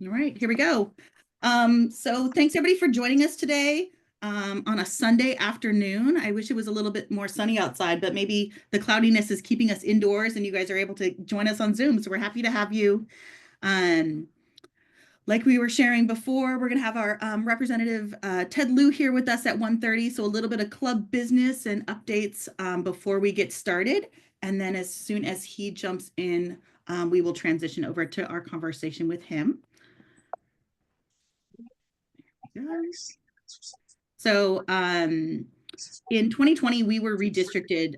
All right, here we go. So thanks everybody for joining us today on a Sunday afternoon. I wish it was a little bit more sunny outside, but maybe the cloudiness is keeping us indoors and you guys are able to join us on Zoom. So we're happy to have you. Um, like we were sharing before, we're going to have our representative Ted Lieu here with us at 1:30. So a little bit of club business and updates before we get started. And then as soon as he jumps in, we will transition over to our conversation with him. So in 2020, we were redistricted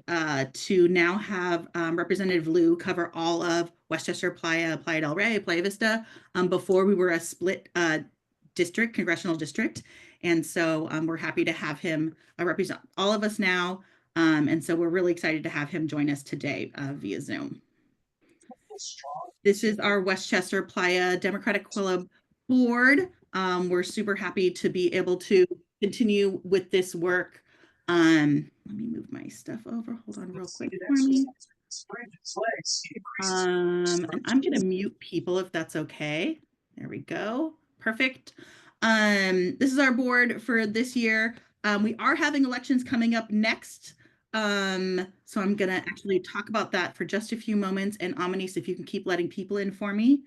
to now have Representative Lieu cover all of Westchester, Playa, Playa del Rey, Playa Vista. Before we were a split district, congressional district. And so we're happy to have him represent all of us now. And so we're really excited to have him join us today via Zoom. This is our Westchester Playa Democratic Club board. We're super happy to be able to continue with this work. Let me move my stuff over. Hold on real quick for me. And I'm going to mute people if that's okay. There we go. Perfect. This is our board for this year. We are having elections coming up next. So I'm going to actually talk about that for just a few moments. And Amanise, if you can keep letting people in for me.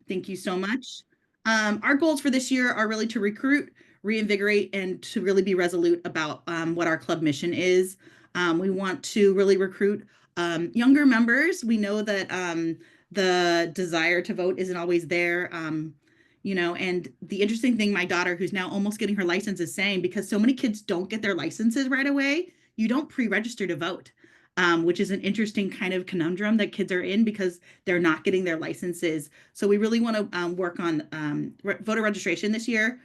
Thank you so much. Our goals for this year are really to recruit, reinvigorate, and to really be resolute about what our club mission is. We want to really recruit younger members. We know that the desire to vote isn't always there. And the interesting thing, my daughter, who's now almost getting her license, is saying, because so many kids don't get their licenses right away, you don't pre-register to vote. Which is an interesting kind of conundrum that kids are in because they're not getting their licenses. So we really want to work on voter registration this year.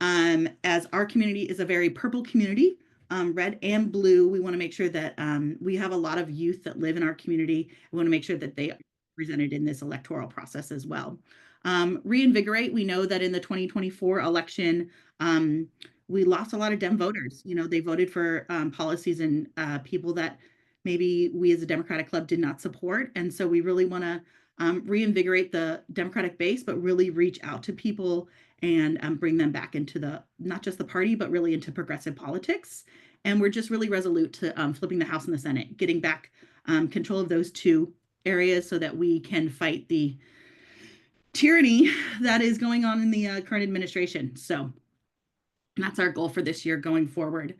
As our community is a very purple community, red and blue, we want to make sure that we have a lot of youth that live in our community. We want to make sure that they are represented in this electoral process as well. Reinvigorate, we know that in the 2024 election, we lost a lot of Dem voters. They voted for policies and people that maybe we as a Democratic club did not support. And so we really want to reinvigorate the Democratic base, but really reach out to people and bring them back into not just the party, but really into progressive politics. And we're just really resolute to flipping the House and the Senate, getting back control of those two areas so that we can fight the tyranny that is going on in the current administration. So that's our goal for this year going forward.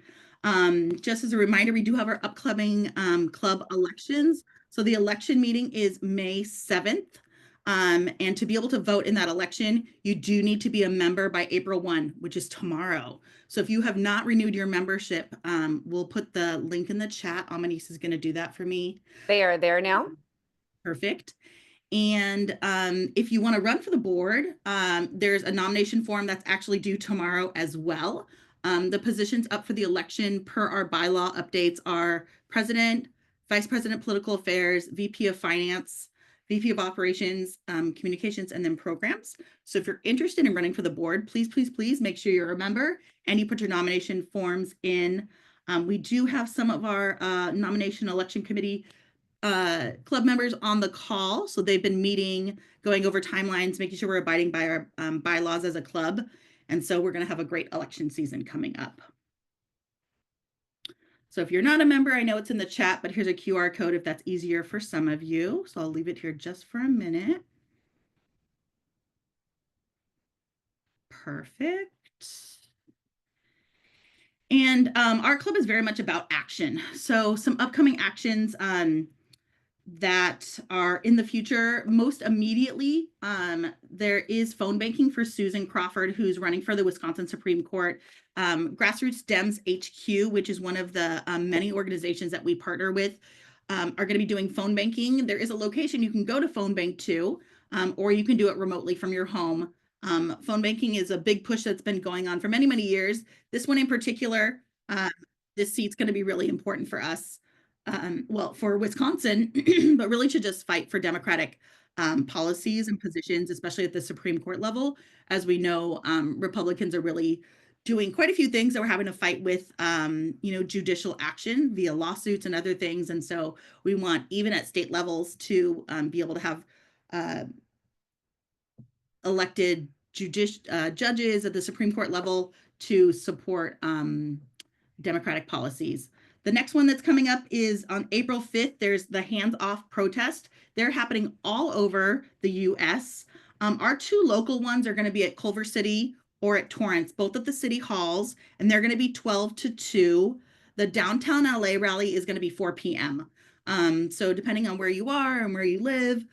Just as a reminder, we do have our upcoming club elections. So the election meeting is May 7th. And to be able to vote in that election, you do need to be a member by April 1, which is tomorrow. So if you have not renewed your membership, we'll put the link in the chat. Amanise is going to do that for me. They are there now. Perfect. And if you want to run for the board, there's a nomination form that's actually due tomorrow as well. The positions up for the election per our bylaw updates are president, vice president, political affairs, VP of finance, VP of operations, communications, and then programs. So if you're interested in running for the board, please, please, please make sure you're a member and you put your nomination forms in. We do have some of our nomination election committee club members on the call. So they've been meeting, going over timelines, making sure we're abiding by our bylaws as a club. And so we're going to have a great election season coming up. So if you're not a member, I know it's in the chat, but here's a QR code if that's easier for some of you. So I'll leave it here just for a minute. Perfect. And our club is very much about action. So some upcoming actions that are in the future. Most immediately, there is phone banking for Susan Crawford, who's running for the Wisconsin Supreme Court. Grassroots Dems HQ, which is one of the many organizations that we partner with, are going to be doing phone banking. There is a location you can go to phone bank to, or you can do it remotely from your home. Phone banking is a big push that's been going on for many, many years. This one in particular, this seat's going to be really important for us. Well, for Wisconsin, but really to just fight for democratic policies and positions, especially at the Supreme Court level. As we know, Republicans are really doing quite a few things that we're having to fight with, judicial action via lawsuits and other things. And so we want, even at state levels, to be able to have elected judges at the Supreme Court level to support democratic policies. The next one that's coming up is on April 5th. There's the Hands Off protest. They're happening all over the US. Our two local ones are going to be at Culver City or at Torrance, both at the city halls, and they're going to be 12 to 2. The downtown LA rally is going to be 4 p.m. So depending on where you are and where you live,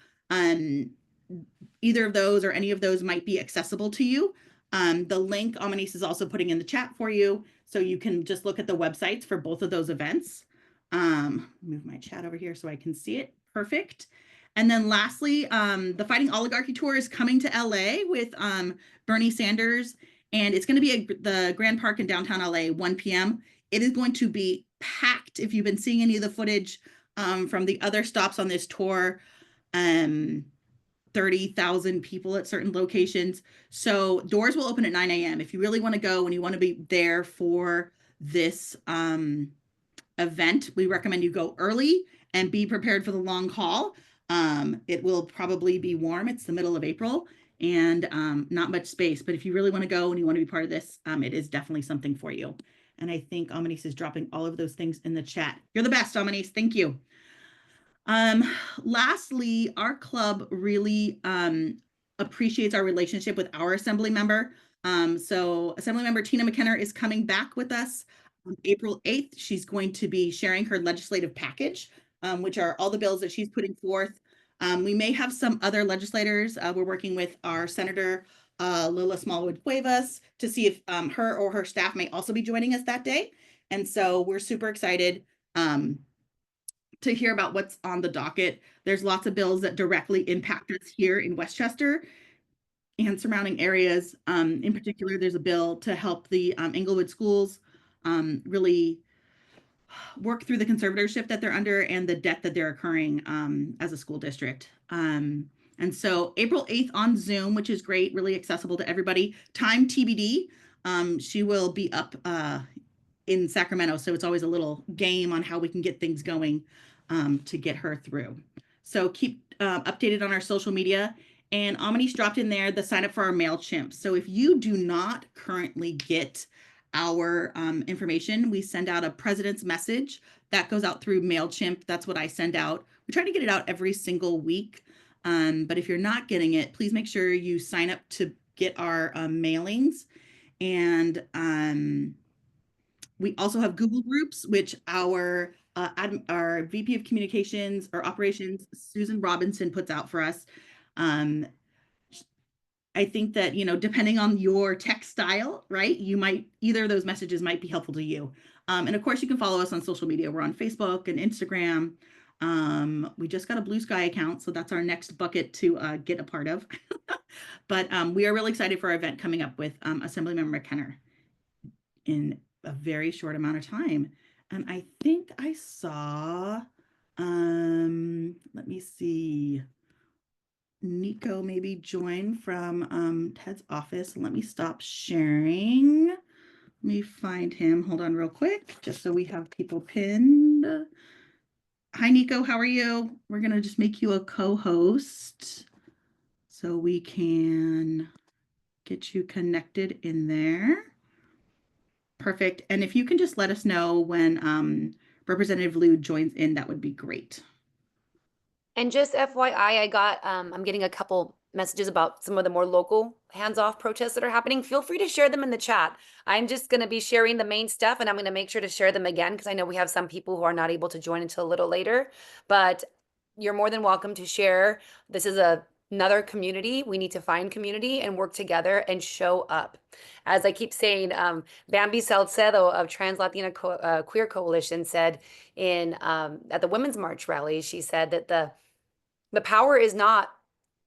either of those or any of those might be accessible to you. The link Amanise is also putting in the chat for you, so you can just look at the websites for both of those events. Move my chat over here so I can see it. Perfect. And then lastly, the Fighting Oligarchy Tour is coming to LA with Bernie Sanders, and it's going to be at the Grand Park in downtown LA, 1 p.m. It is going to be packed. If you've been seeing any of the footage from the other stops on this tour, 30,000 people at certain locations. So doors will open at 9 a.m. If you really want to go and you want to be there for this event, we recommend you go early and be prepared for the long haul. It will probably be warm. It's the middle of April and not much space. But if you really want to go and you want to be part of this, it is definitely something for you. And I think Amanise is dropping all of those things in the chat. You're the best, Amanise. Thank you. Lastly, our club really appreciates our relationship with our assembly member. So Assembly Member Tina McKenna is coming back with us on April 8th. She's going to be sharing her legislative package, which are all the bills that she's putting forth. We may have some other legislators. We're working with our Senator Lila Smallwood Cuevas to see if her or her staff may also be joining us that day. And so we're super excited to hear about what's on the docket. There's lots of bills that directly impact us here in Westchester and surrounding areas. In particular, there's a bill to help the Englewood schools really work through the conservatorship that they're under and the debt that they're incurring as a school district. And so April 8th on Zoom, which is great, really accessible to everybody. Time TBD. She will be up in Sacramento, so it's always a little game on how we can get things going to get her through. So keep updated on our social media. And Amanise dropped in there the sign up for our MailChimp. So if you do not currently get our information, we send out a president's message that goes out through MailChimp. That's what I send out. We try to get it out every single week. But if you're not getting it, please make sure you sign up to get our mailings. And we also have Google Groups, which our VP of Communications or Operations, Susan Robinson, puts out for us. I think that, depending on your tech style, right, either of those messages might be helpful to you. And of course, you can follow us on social media. We're on Facebook and Instagram. We just got a Blue Sky account, so that's our next bucket to get a part of. But we are really excited for our event coming up with Assemblymember McKenna in a very short amount of time. And I think I saw, let me see, Nico maybe join from Ted's office. Let me stop sharing. Let me find him. Hold on real quick, just so we have people pinned. Hi, Nico. How are you? We're going to just make you a co-host so we can get you connected in there. Perfect. And if you can just let us know when Representative Lieu joins in, that would be great. And just FYI, I'm getting a couple messages about some of the more local hands-off protests that are happening. Feel free to share them in the chat. I'm just going to be sharing the main stuff, and I'm going to make sure to share them again because I know we have some people who are not able to join until a little later. But you're more than welcome to share. This is another community. We need to find community and work together and show up. As I keep saying, Bambi Salcedo of Trans Latina Queer Coalition said at the Women's March rally, she said that the power is not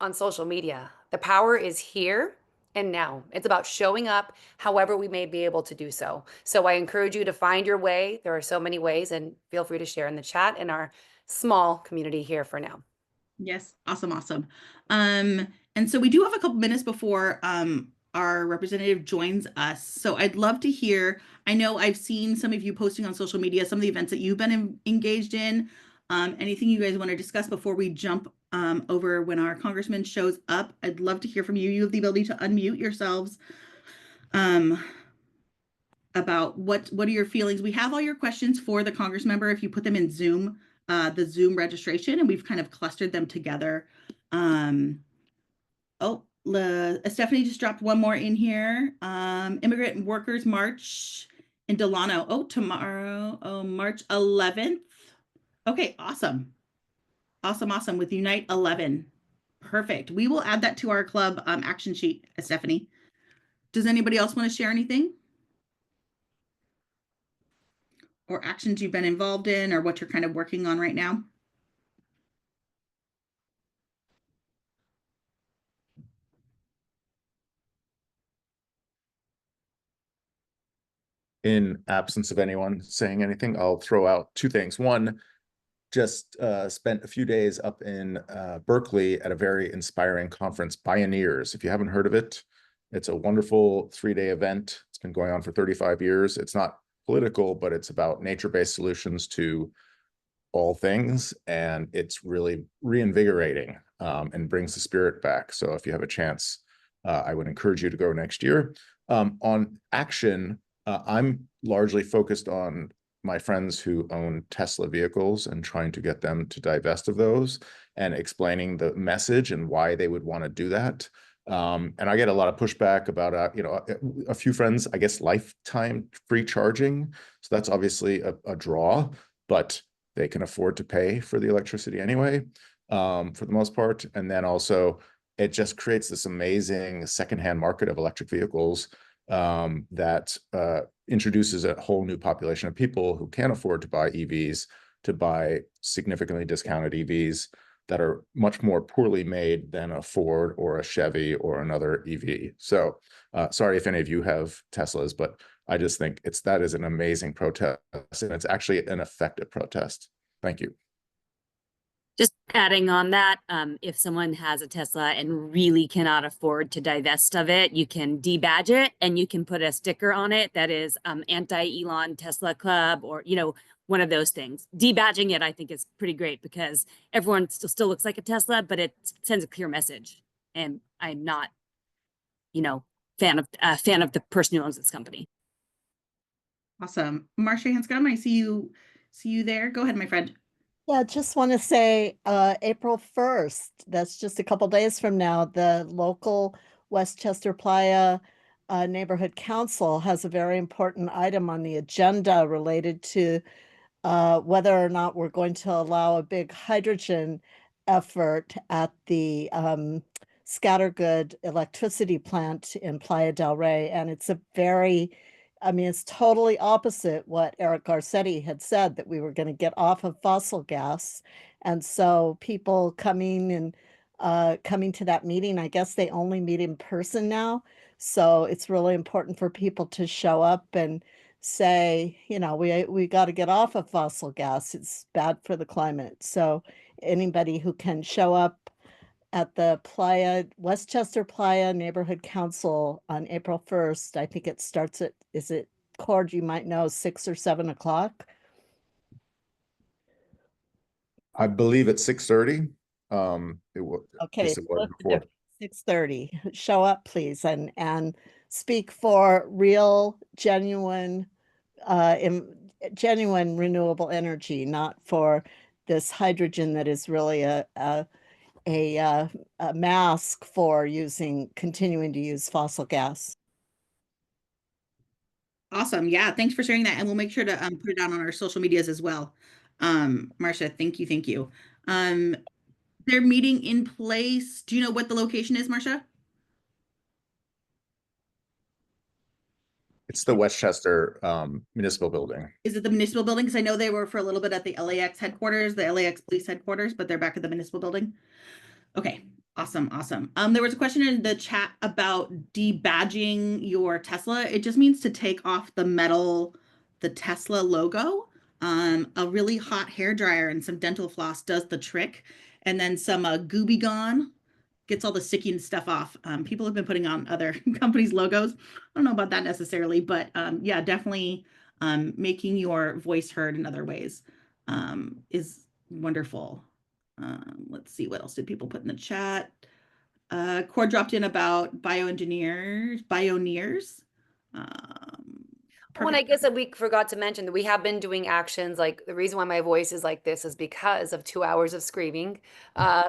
on social media. The power is here and now. It's about showing up however we may be able to do so. So I encourage you to find your way. There are so many ways, and feel free to share in the chat in our small community here for now. Yes, awesome. And so we do have a couple minutes before our representative joins us. So I'd love to hear, I know I've seen some of you posting on social media, some of the events that you've been engaged in. Anything you guys want to discuss before we jump over when our congressman shows up. I'd love to hear from you. You have the ability to unmute yourselves. Um, about what are your feelings. We have all your questions for the Congress member if you put them in Zoom, the Zoom registration, and we've kind of clustered them together. Stephanie just dropped one more in here. Immigrant Workers March in Delano. Oh, tomorrow. Oh, March 11th. Okay, awesome. Awesome. With Unite 11. Perfect. We will add that to our club action sheet, Stephanie. Does anybody else want to share anything? Or actions you've been involved in or what you're kind of working on right now? In absence of anyone saying anything, I'll throw out two things. One, just spent a few days up in Berkeley at a very inspiring conference, Pioneers. If you haven't heard of it, it's a wonderful 3-day event. It's been going on for 35 years. It's not political, but it's about nature-based solutions to all things, and it's really reinvigorating and brings the spirit back. So if you have a chance, I would encourage you to go next year. On action, I'm largely focused on my friends who own Tesla vehicles and trying to get them to divest of those and explaining the message and why they would want to do that. And I get a lot of pushback about, a few friends, I guess, lifetime free charging. So that's obviously a draw, but they can afford to pay for the electricity anyway, for the most part. And then also it just creates this amazing secondhand market of electric vehicles that introduces a whole new population of people who can't afford to buy EVs to buy significantly discounted EVs that are much more poorly made than a Ford or a Chevy or another EV. So sorry if any of you have Teslas, but I just think that is an amazing protest, and it's actually an effective protest. Thank you. Just adding on that, if someone has a Tesla and really cannot afford to divest of it, you can debadge it and you can put a sticker on it that is anti-Elon Tesla Club, or, one of those things. Debadging it, I think, is pretty great because everyone still looks like a Tesla, but it sends a clear message. And I'm not, fan of the person who owns this company. Awesome. Marcia Hanscom, I see you there. Go ahead, my friend. Yeah, just want to say April 1st, that's just a couple days from now, the local Westchester Playa Neighborhood Council has a very important item on the agenda related to whether or not we're going to allow a big hydrogen effort at the Scattergood electricity plant in Playa del Rey. And it's it's totally opposite what Eric Garcetti had said, that we were going to get off of fossil gas. And so people coming to that meeting, I guess they only meet in person now. So it's really important for people to show up and say, we got to get off of fossil gas. It's bad for the climate. So anybody who can show up at the Westchester Playa Neighborhood Council on April 1st, I think it starts at, is it, Cord, you might know, 6 or 7 o'clock? I believe it's 6:30. Okay, it was before. 6:30. Show up, please, and speak for real, genuine renewable energy, not for this hydrogen that is really a mask for continuing to use fossil gas. Awesome. Yeah, thanks for sharing that. And we'll make sure to put it out on our social medias as well. Marcia, thank you. They're meeting in place. Do you know what the location is, Marcia? It's the Westchester Municipal Building. Is it the municipal building? Because I know they were for a little bit at the LAX headquarters, the LAX police headquarters, but they're back at the municipal building. Okay, awesome. There was a question in the chat about debadging your Tesla. It just means to take off the Tesla logo. A really hot hair dryer and some dental floss does the trick, and then some Gooby Gone gets all the sticky stuff off. People have been putting on other companies' logos. I don't know about that necessarily, but yeah, definitely making your voice heard in other ways is wonderful. Let's see, what else did people put in the chat? Cord dropped in about bioengineers. Well, and I Perfect. guess that we forgot to mention that we have been doing actions. Like the reason why my voice is like this is because of 2 hours of screaming,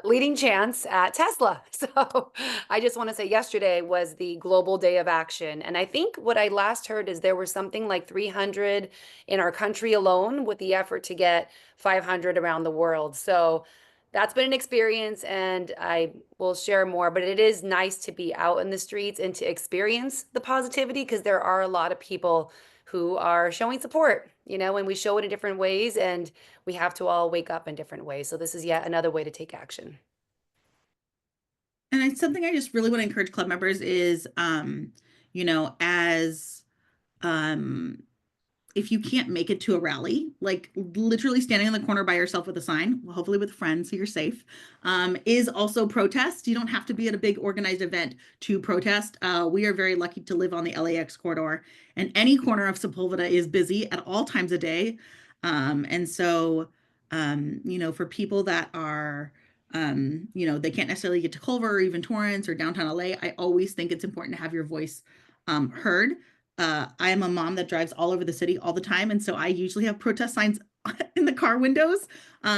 leading chants at Tesla. So I just want to say yesterday was the global day of action. And I think what I last heard is there were something like 300 in our country alone with the effort to get 500 around the world. So that's been an experience and I will share more, but it is nice to be out in the streets and to experience the positivity because there are a lot of people who are showing support, and we show it in different ways and we have to all wake up in different ways. So this is yet another way to take action. And it's something I just really want to encourage club members is, as if you can't make it to a rally, like literally standing in the corner by yourself with a sign, hopefully with friends so you're safe, is also protest. You don't have to be at a big organized event to protest. We are very lucky to live on the LAX corridor, and any corner of Sepulveda is busy at all times a day. And so, for people that are, they can't necessarily get to Culver or even Torrance or downtown LA, I always think it's important to have your voice heard. I am a mom that drives all over the city all the time. And so I usually have protest signs in the car windows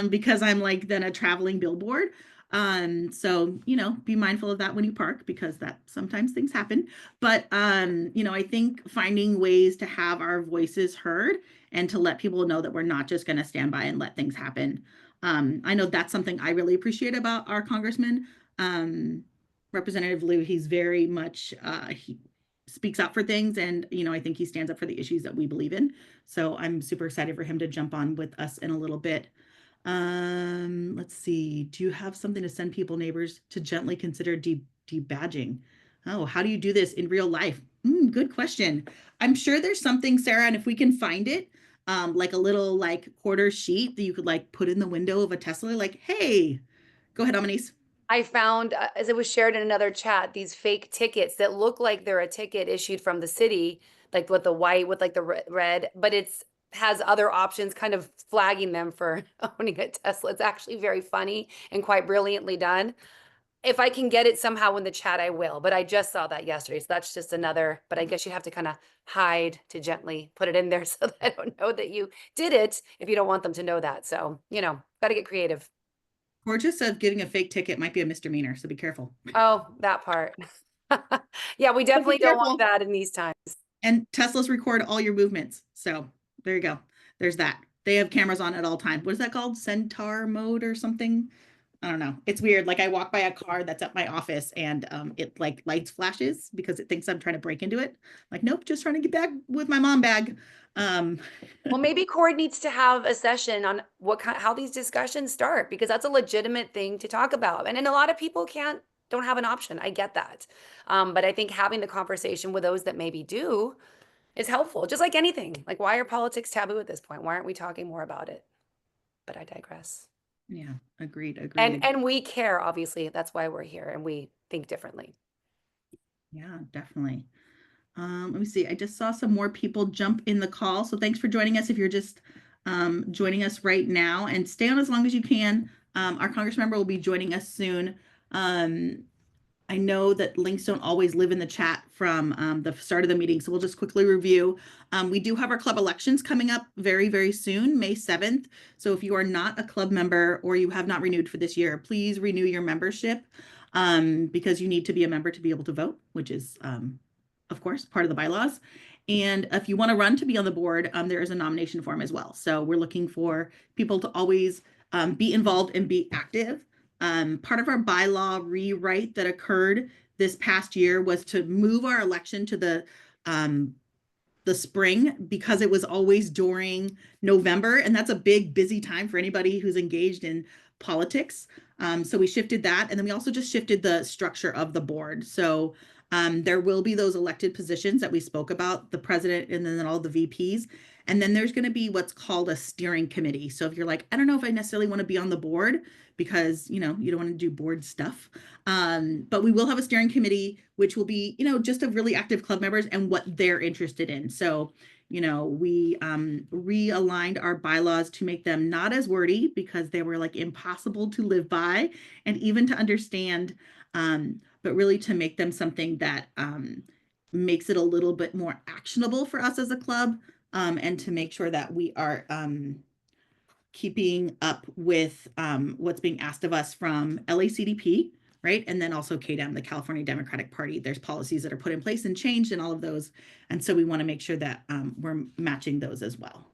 because I'm like then a traveling billboard. So, be mindful of that when you park because that sometimes things happen. But, I think finding ways to have our voices heard and to let people know that we're not just going to stand by and let things happen. I know that's something I really appreciate about our congressman, Representative Lieu. He's very much, he speaks out for things. And, I think he stands up for the issues that we believe in. So I'm super excited for him to jump on with us in a little bit. Let's see. Do you have something to send people, neighbors, to gently consider debadging? Oh, how do you do this in real life? Good question. I'm sure there's something, Sarah, and if we can find it, like a little like quarter sheet that you could like put in the window of a Tesla, like, hey, go ahead, Amanise. I found, as it was shared in another chat, these fake tickets that look like they're a ticket issued from the city, like with the white with like the red, but it's has other options kind of flagging them for owning a Tesla. It's actually very funny and quite brilliantly done. If I can get it somehow in the chat, I will, but I just saw that yesterday. So that's just another, but I guess you have to kind of hide to gently put it in there so that I don't know that you did it if you don't want them to know that. So, got to get creative. Or just said getting a fake ticket might be a misdemeanor, so be careful. Oh, that part. Yeah, we definitely don't want that in these times. And Teslas record all your movements. So there you go. There's that. They have cameras on at all times. What is that called? Centaur mode or something? I don't know. It's weird. Like I walk by a car that's at my office and it like lights flashes because it thinks I'm trying to break into it. Like, nope, just trying to get back with my mom bag. Well, maybe Cord needs to have a session on how these discussions start because that's a legitimate thing to talk about. And then a lot of people don't have an option. I get that. But I think having the conversation with those that maybe do is helpful, just like anything. Like, why are politics taboo at this point? Why aren't we talking more about it? But I digress. Yeah, agreed. And we care, obviously. That's why we're here and we think differently. Yeah, definitely. Let me see. I just saw some more people jump in the call. So thanks for joining us if you're just joining us right now, and stay on as long as you can. Our Congress member will be joining us soon. I know that links don't always live in the chat from the start of the meeting, so we'll just quickly review. We do have our club elections coming up very, very soon, May 7th. So if you are not a club member or you have not renewed for this year, please renew your membership because you need to be a member to be able to vote, which is, of course, part of the bylaws. And if you want to run to be on the board, there is a nomination form as well. So we're looking for people to always be involved and be active. Part of our bylaw rewrite that occurred this past year was to move our election to the spring because it was always during November, and that's a big busy time for anybody who's engaged in politics. So we shifted that, and then we also just shifted the structure of the board. So there will be those elected positions that we spoke about, the president and then all the VPs. And then there's going to be what's called a steering committee. So if you're like, I don't know if I necessarily want to be on the board because, you don't want to do board stuff. But we will have a steering committee, which will be, just of really active club members and what they're interested in. So, You know, we realigned our bylaws to make them not as wordy because they were like impossible to live by and even to understand, but really to make them something that makes it a little bit more actionable for us as a club, and to make sure that we are keeping up with what's being asked of us from LACDP, right? And then also KDEM, the California Democratic Party. There's policies that are put in place and changed and all of those. And so we want to make sure that we're matching those as well.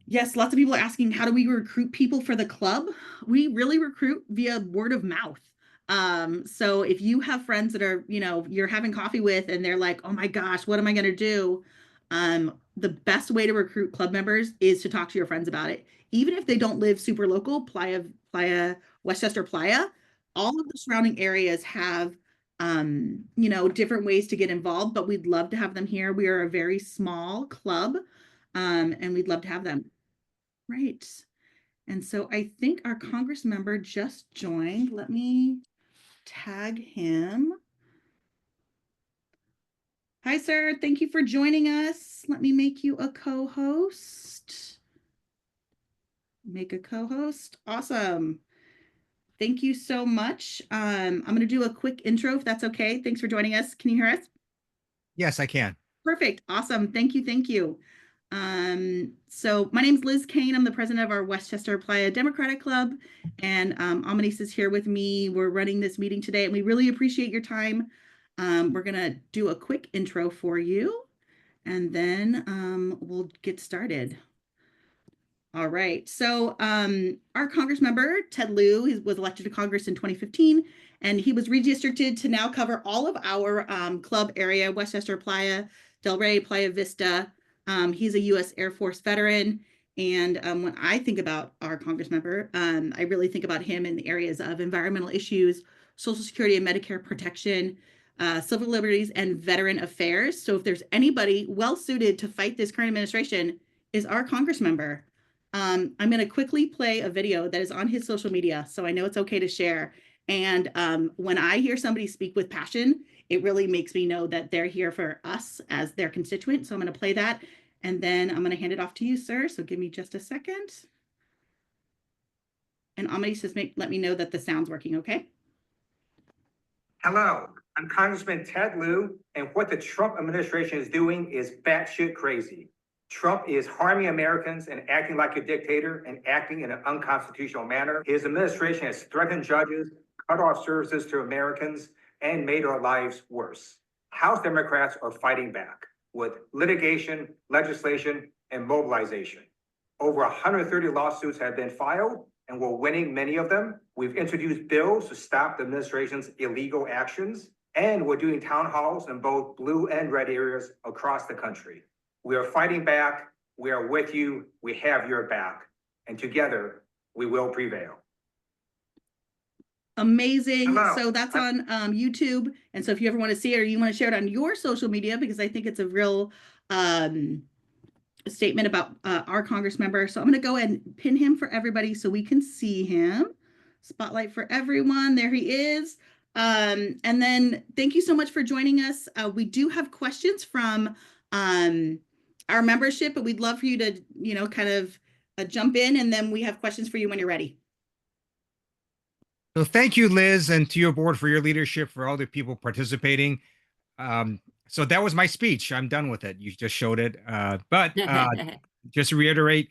Yes, lots of people are asking, how do we recruit people for the club? We really recruit via word of mouth. So if you have friends that are, you know, you're having coffee with and they're like, oh my gosh, what am I going to do? The best way to recruit club members is to talk to your friends about it. Even if they don't live super local, Playa, Westchester Playa, all of the surrounding areas have, you know, different ways to get involved, but we'd love to have them here. We are a very small club, and we'd love to have them. Right. And so I think our Congress member just joined. Let me tag him. Hi, sir. Thank you for joining us. Let me make you a co-host. Make a co-host. Awesome. Thank you so much. I'm going to do a quick intro if that's okay. Thanks for joining us. Can you hear us? Yes, I can. Perfect. Awesome. Thank you. Thank you. So my name's Liz Kane. I'm the president of our Westchester Playa Democratic Club, and Amadis is here with me. We're running this meeting today, and we really appreciate your time. We're gonna do a quick intro for you, and then we'll get started. All right. So our Congress member, Ted Lieu, was elected to Congress in 2015, and he was redistricted to now cover all of our club area, Westchester Playa, Del Rey, Playa Vista. He's a U.S. Air Force veteran. And when I think about our Congress member, I really think about him in the areas of environmental issues, Social Security and Medicare protection, civil liberties, and veteran affairs. So if there's anybody well suited to fight this current administration, is our Congress member. I'm going to quickly play a video that is on his social media, so I know it's okay to share. And when I hear somebody speak with passion, it really makes me know that they're here for us as their constituent. So I'm going to play that, and then I'm going to hand it off to you, sir. So give me just a second. And Amity says, let me know that the sound's working, okay? Hello, I'm Congressman Ted Lieu, and what the Trump administration is doing is batshit crazy. Trump is harming Americans and acting like a dictator and acting in an unconstitutional manner. His administration has threatened judges, cut off services to Americans, and made our lives worse. House Democrats are fighting back with litigation, legislation, and mobilization. Over 130 lawsuits have been filed, and we're winning many of them. We've introduced bills to stop the administration's illegal actions, and we're doing town halls in both blue and red areas across the country. We are fighting back. We are with you. We have your back. And together, we will prevail. Amazing. Hello. So that's on YouTube. And so if you ever want to see it or you want to share it on your social media, because I think it's a real statement about our Congress member. So I'm going to go ahead and pin him for everybody so we can see him. Spotlight for everyone. There he is. And then thank you so much for joining us. We do have questions from our membership, but we'd love for you to, you know, kind of jump in, and then we have questions for you when you're ready. So thank you, Liz, and to your board for your leadership, for all the people participating. So that was my speech. I'm done with it. You just showed it. But just to reiterate,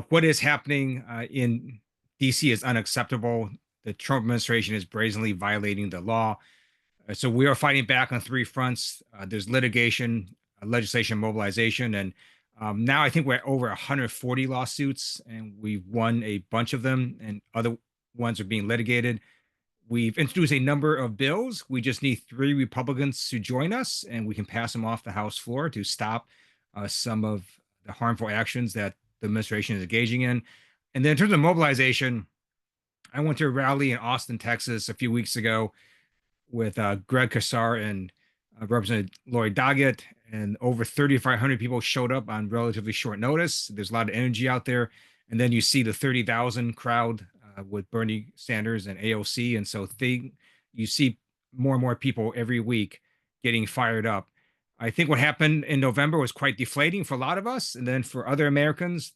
what is happening in DC is unacceptable. The Trump administration is brazenly violating the law. So we are fighting back on three fronts. There's litigation, legislation, mobilization, and now I think we're at over 140 lawsuits, and we've won a bunch of them, and other ones are being litigated. We've introduced a number of bills. We just need 3 Republicans to join us, and we can pass them off the House floor to stop some of the harmful actions that the administration is engaging in. And then in terms of mobilization, I went to a rally in Austin, Texas a few weeks ago with Greg Casar and Representative Lori Doggett, and over 3,500 people showed up on relatively short notice. There's a lot of energy out there. And then you see the 30,000 crowd with Bernie Sanders and AOC. And so you see more and more people every week. getting fired up. I think what happened in November was quite deflating for a lot of us. And then for other Americans,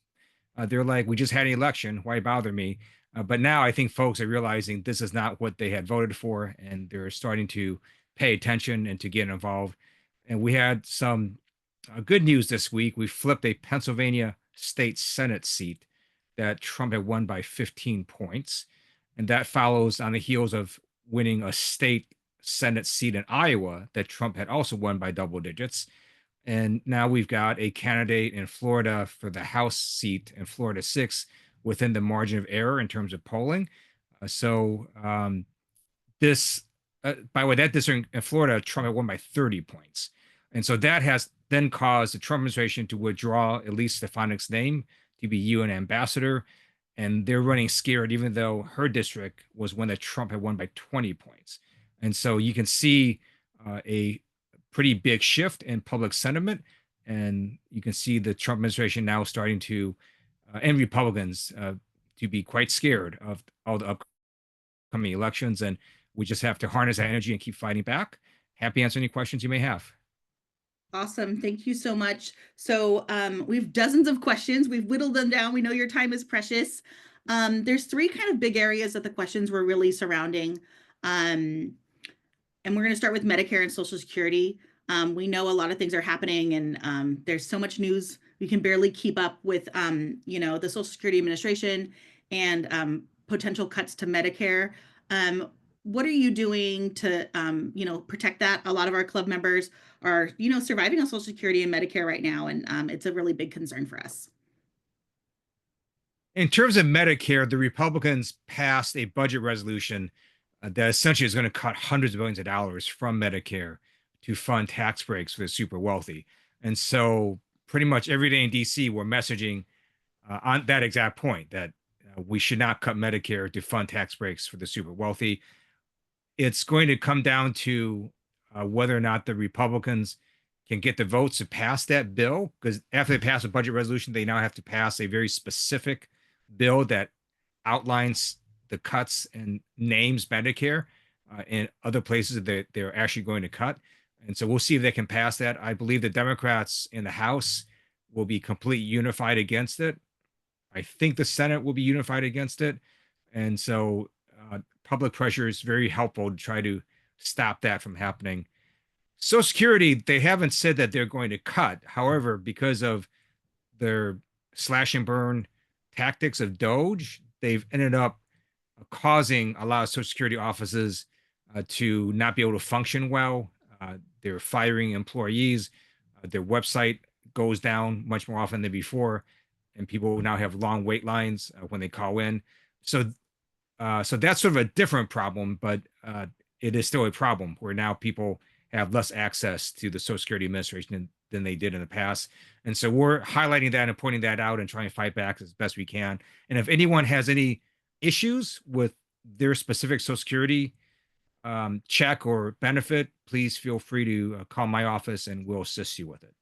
they're like, we just had an election. Why bother me? But now I think folks are realizing this is not what they had voted for, and they're starting to pay attention and to get involved. And we had some good news this week. We flipped a Pennsylvania state Senate seat that Trump had won by 15 points. And that follows on the heels of winning a state Senate seat in Iowa that Trump had also won by double digits. And now we've got a candidate in Florida for the House seat in Florida 6 within the margin of error in terms of polling. This, by the way, that district in Florida, Trump had won by 30 points. And so that has then caused the Trump administration to withdraw Elise Stefanik's name to be UN ambassador. And they're running scared, even though her district was one that Trump had won by 20 points. And so you can see a pretty big shift in public sentiment. And you can see the Trump administration now starting to, and Republicans, to be quite scared of all the upcoming elections. And we just have to harness that energy and keep fighting back. Happy to answer any questions you may have. Awesome. Thank you so much. So we've dozens of questions. We've whittled them down. We know your time is precious. There's three kind of big areas that the questions were really surrounding. And we're going to start with Medicare and Social Security. We know a lot of things are happening, and there's so much news. We can barely keep up with, the Social Security Administration and potential cuts to Medicare. What are you doing to, protect that? A lot of our club members are, surviving on Social Security and Medicare right now, and it's a really big concern for us. In terms of Medicare, the Republicans passed a budget resolution that essentially is going to cut hundreds of billions of dollars from Medicare to fund tax breaks for the super wealthy. And so pretty much every day in DC, we're messaging on that exact point that we should not cut Medicare to fund tax breaks for the super wealthy. It's going to come down to whether or not the Republicans can get the votes to pass that bill, because after they pass a budget resolution, they now have to pass a very specific bill that outlines the cuts and names Medicare and other places that they're actually going to cut. And so we'll see if they can pass that. I believe the Democrats in the House will be completely unified against it. I think the Senate will be unified against it. And so public pressure is very helpful to try to stop that from happening. Social Security, they haven't said that they're going to cut. However, because of their slash and burn tactics of DOGE, they've ended up causing a lot of Social Security offices to not be able to function well. They're firing employees. Their website goes down much more often than before, and people now have long wait lines when they call in. So that's sort of a different problem, but it is still a problem where now people have less access to the Social Security Administration than they did in the past. And so we're highlighting that and pointing that out and trying to fight back as best we can. And if anyone has any issues with their specific Social Security check or benefit, please feel free to call my office and we'll assist you with it.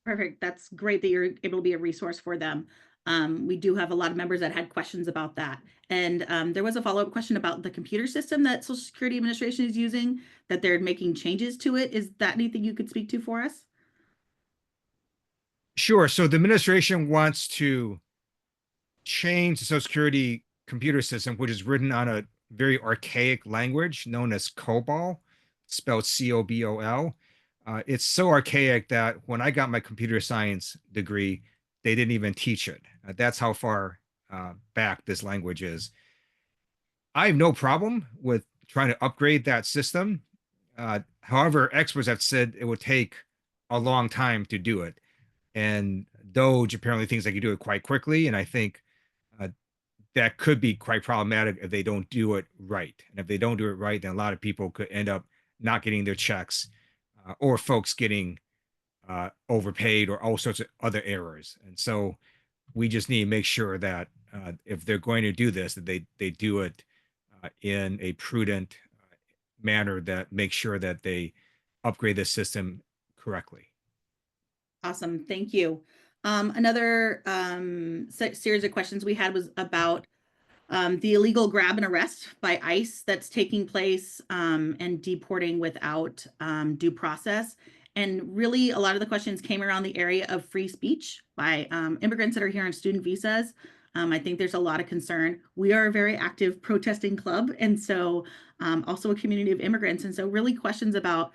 Perfect. That's great that you're able to be a resource for them. We do have a lot of members that had questions about that. And there was a follow-up question about the computer system that Social Security Administration is using, that they're making changes to it. Is that anything you could speak to for us? Sure. So the administration wants to change the Social Security computer system, which is written on a very archaic language known as COBOL, spelled COBOL. It's so archaic that when I got my computer science degree, they didn't even teach it. That's how far back this language is. I have no problem with trying to upgrade that system. However, experts have said it would take a long time to do it. And DOGE apparently thinks they can do it quite quickly. And I think that could be quite problematic if they don't do it right. And if they don't do it right, then a lot of people could end up not getting their checks or folks getting overpaid or all sorts of other errors. And so we just need to make sure that if they're going to do this, that they do it in a prudent manner that makes sure that they upgrade the system correctly. Awesome. Thank you. Another series of questions we had was about the illegal grab and arrest by ICE that's taking place, and deporting without due process. And really, a lot of the questions came around the area of free speech by immigrants that are here on student visas. I think there's a lot of concern. We are a very active protesting club, and so also a community of immigrants. And so really questions about,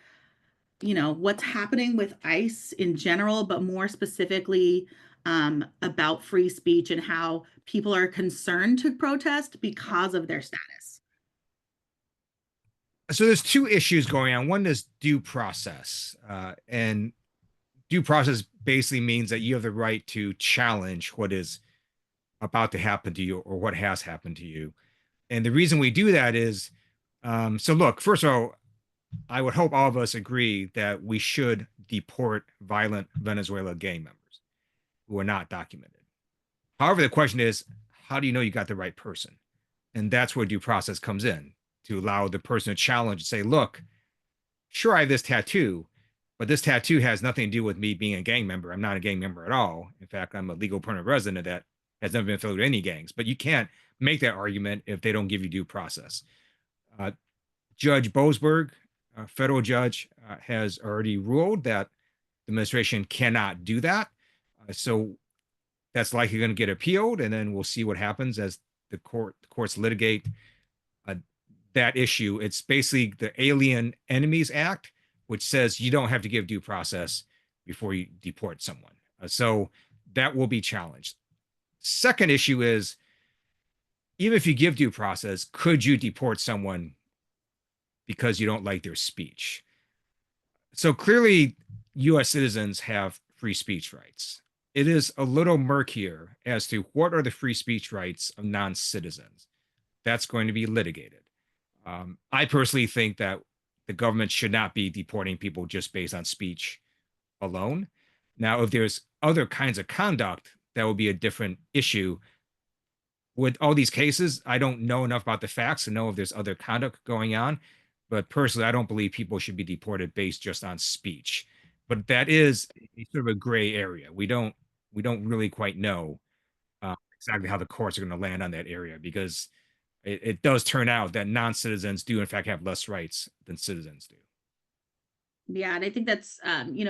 what's happening with ICE in general, but more specifically about free speech and how people are concerned to protest because of their status. So there's two issues going on. One is due process, and due process basically means that you have the right to challenge what is about to happen to you or what has happened to you. And the reason we do that is, so look, first of all, I would hope all of us agree that we should deport violent Venezuela gang members who are not documented. However, the question is, how do you know you got the right person? And that's where due process comes in, to allow the person to challenge and say, look, sure, I have this tattoo, but this tattoo has nothing to do with me being a gang member. I'm not a gang member at all. In fact, I'm a legal permanent resident that has never been affiliated with any gangs. But you can't make that argument if they don't give you due process. Judge Boasberg, a federal judge, has already ruled that the administration cannot do that. So that's likely going to get appealed, and then we'll see what happens as the courts litigate that issue. It's basically the Alien Enemies Act, which says you don't have to give due process before you deport someone. So that will be challenged. Second issue is, even if you give due process, could you deport someone because you don't like their speech? So clearly, U.S. citizens have free speech rights. It is a little murkier as to what are the free speech rights of non-citizens. That's going to be litigated. I personally think that the government should not be deporting people just based on speech alone. Now, if there's other kinds of conduct, that would be a different issue. With all these cases, I don't know enough about the facts to know if there's other conduct going on. But personally, I don't believe people should be deported based just on speech. But that is sort of a gray area. We don't really quite know exactly how the courts are going to land on that area, because it does turn out that non-citizens do in fact have less rights than citizens do. Yeah, and I think that's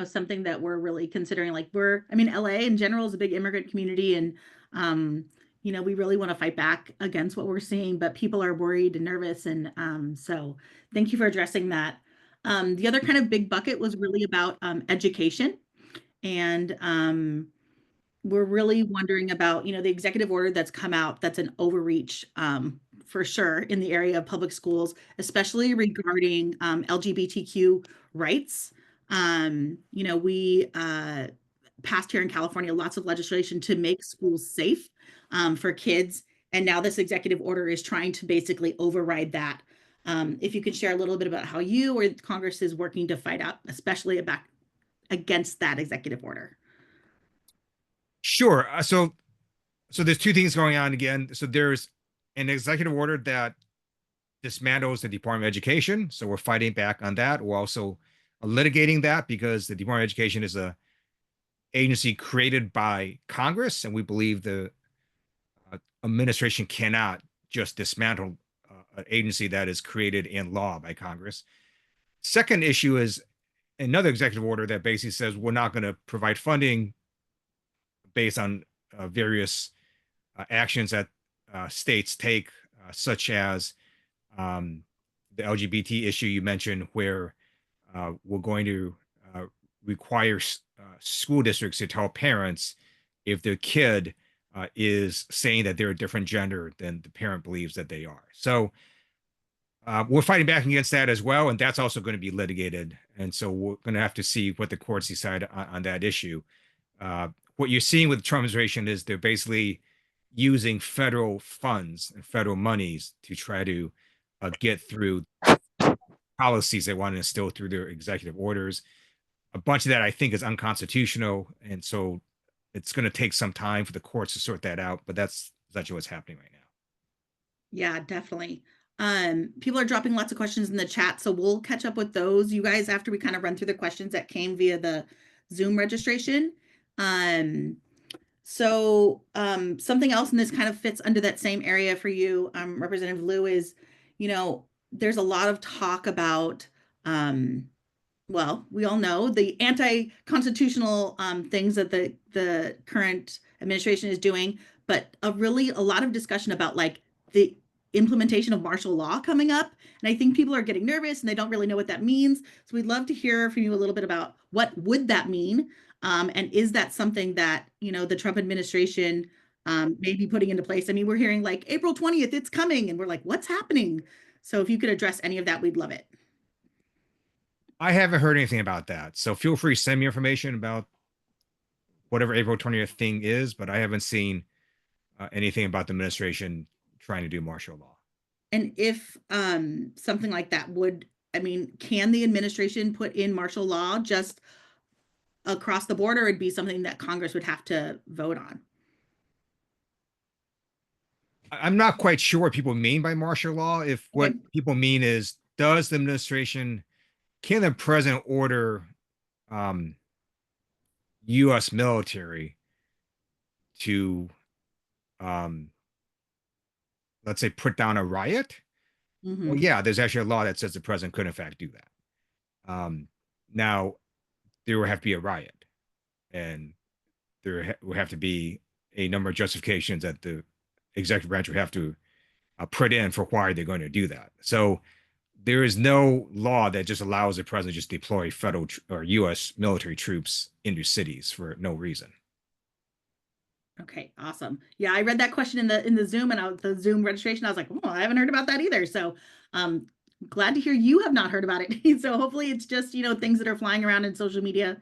something that we're really considering. Like LA in general is a big immigrant community, and we really want to fight back against what we're seeing, but people are worried and nervous, and so thank you for addressing that. The other kind of big bucket was really about education, and we're really wondering about, the executive order that's come out, that's an overreach, for sure, in the area of public schools, especially regarding LGBTQ rights. We passed here in California lots of legislation to make schools safe for kids. And now this executive order is trying to basically override that. If you could share a little bit about how you or Congress is working to fight out, especially against that executive order. Sure. So there's two things going on again. So there's an executive order that dismantles the Department of Education. So we're fighting back on that. We're also litigating that because the Department of Education is a agency created by Congress, and we believe the administration cannot just dismantle an agency that is created in law by Congress. Second issue is another executive order that basically says we're not going to provide funding based on various actions that states take, such as the LGBT issue you mentioned, where we're going to require school districts to tell parents if their kid is saying that they're a different gender than the parent believes that they are. So we're fighting back against that as well, and that's also going to be litigated. And so we're going to have to see what the courts decide on that issue. What you're seeing with the Trump administration is they're basically using federal funds and federal monies to try to get through policies they want to instill through their executive orders. A bunch of that I think is unconstitutional, and so it's going to take some time for the courts to sort that out, but that's essentially what's happening right now. Yeah, definitely. People are dropping lots of questions in the chat, so we'll catch up with those, you guys, after we kind of run through the questions that came via the Zoom registration. So something else, and this kind of fits under that same area for you, Representative Lieu, is, there's a lot of talk about, well, we all know the anti-constitutional things that the current administration is doing, but a lot of discussion about like the implementation of martial law coming up. And I think people are getting nervous and they don't really know what that means. So we'd love to hear from you a little bit about what would that mean? And is that something that, the Trump administration may be putting into place? I mean, we're hearing like April 20th, it's coming, and we're like, what's happening? So if you could address any of that, we'd love it. I haven't heard anything about that. So feel free to send me information about whatever April 20th thing is, but I haven't seen anything about the administration trying to do martial law. And if something like that can the administration put in martial law just across the board, or it'd be something that Congress would have to vote on? I'm not quite sure what people mean by martial law. If what people mean is, does the administration, can the president order U.S. military to, let's say, put down a riot? Well, yeah, there's actually a law that says the president could, in fact, do that. Now, there would have to be a riot, and there would have to be a number of justifications that the executive branch would have to put in for why they're going to do that. So there is no law that just allows the president to just deploy federal or U.S. military troops into cities for no reason. Okay, awesome. Yeah, I read that question in the Zoom and the Zoom registration. I was like, oh, I haven't heard about that either. So glad to hear you have not heard about it. So hopefully it's just, things that are flying around in social media.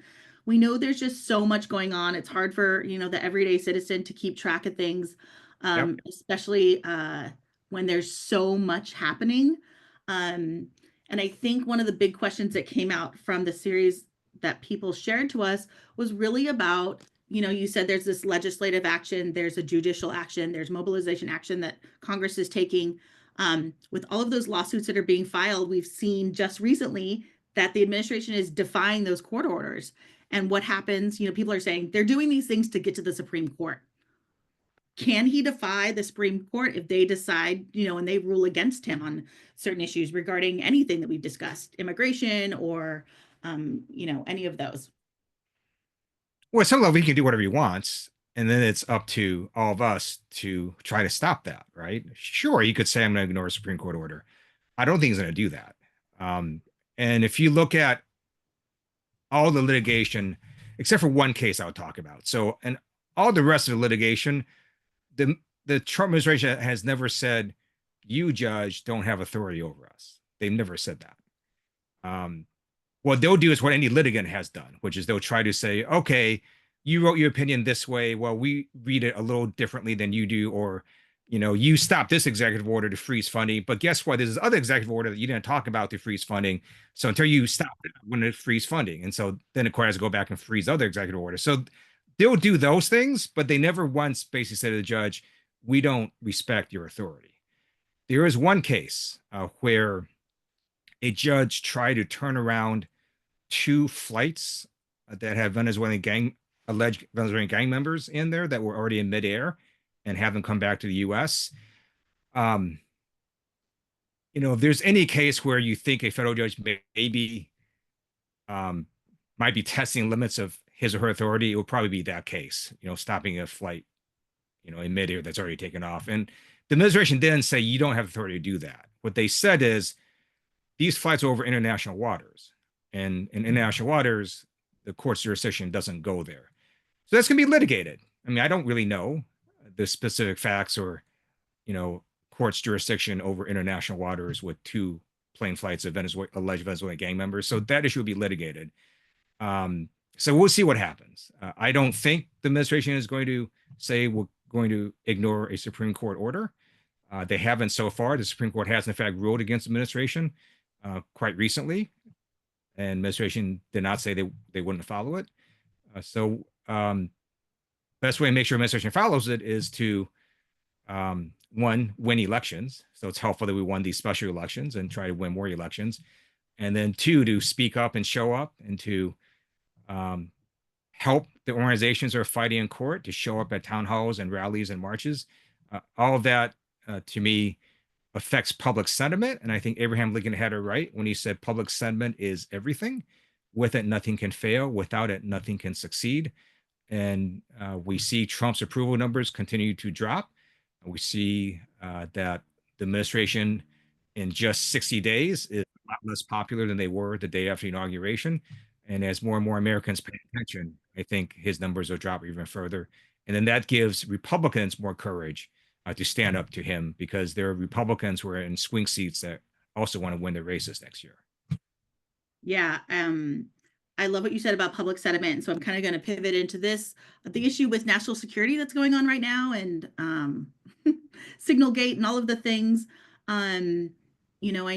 We know there's just so much going on. It's hard for, the everyday citizen to keep track of things, especially when there's so much happening. And I think one of the big questions that came out from the series that people shared to us was really about, you said there's this legislative action, there's a judicial action, there's mobilization action that Congress is taking. With all of those lawsuits that are being filed, we've seen just recently that the administration is defying those court orders. And what happens, people are saying they're doing these things to get to the Supreme Court. Can he defy the Supreme Court if they decide, and they rule against him on certain issues regarding anything that we've discussed, immigration or, any of those? Well, at some level, he can do whatever he wants, and then it's up to all of us to try to stop that, right? Sure, you could say, I'm going to ignore a Supreme Court order. I don't think he's going to do that. And if you look at all the litigation, except for one case I would talk about. So, and all the rest of the litigation, the Trump administration has never said, you, judge, don't have authority over us. They've never said that. What they'll do is what any litigant has done, which is they'll try to say, okay, you wrote your opinion this way. Well, we read it a little differently than you do, or, you stopped this executive order to freeze funding, but guess what? There's this other executive order that you didn't talk about to freeze funding. So until you stop it, I'm going to freeze funding. And so then the court has to go back and freeze other executive orders. So they'll do those things, but they never once basically say to the judge, we don't respect your authority. There is one case where a judge tried to turn around 2 flights that have alleged Venezuelan gang members in there that were already in midair and have them come back to the U.S. If there's any case where you think a federal judge maybe might be testing limits of his or her authority, it would probably be that case, stopping a flight, in midair that's already taken off. And the administration didn't say you don't have authority to do that. What they said is these flights are over international waters, and in international waters, the court's jurisdiction doesn't go there. So that's going to be litigated. I mean, I don't really know the specific facts or, court's jurisdiction over international waters with 2 plane flights of alleged Venezuelan gang members. So that issue will be litigated. So we'll see what happens. I don't think the administration is going to say we're going to ignore a Supreme Court order. They haven't so far. The Supreme Court has, in fact, ruled against the administration quite recently. And administration did not say they wouldn't follow it. Best way to make sure administration follows it is to, one, win elections. So it's helpful that we won these special elections and try to win more elections. And then 2, to speak up and show up and to help the organizations that are fighting in court to show up at town halls and rallies and marches. All of that, to me, affects public sentiment. And I think Abraham Lincoln had it right when he said public sentiment is everything. With it, nothing can fail. Without it, nothing can succeed. And we see Trump's approval numbers continue to drop. We see that the administration in just 60 days is a lot less popular than they were the day after inauguration. And as more and more Americans pay attention, I think his numbers will drop even further. And then that gives Republicans more courage to stand up to him, because there are Republicans who are in swing seats that also want to win the races next year. Yeah, I love what you said about public sentiment. So I'm kind of going to pivot into this, the issue with national security that's going on right now, and Signalgate and all of the things. I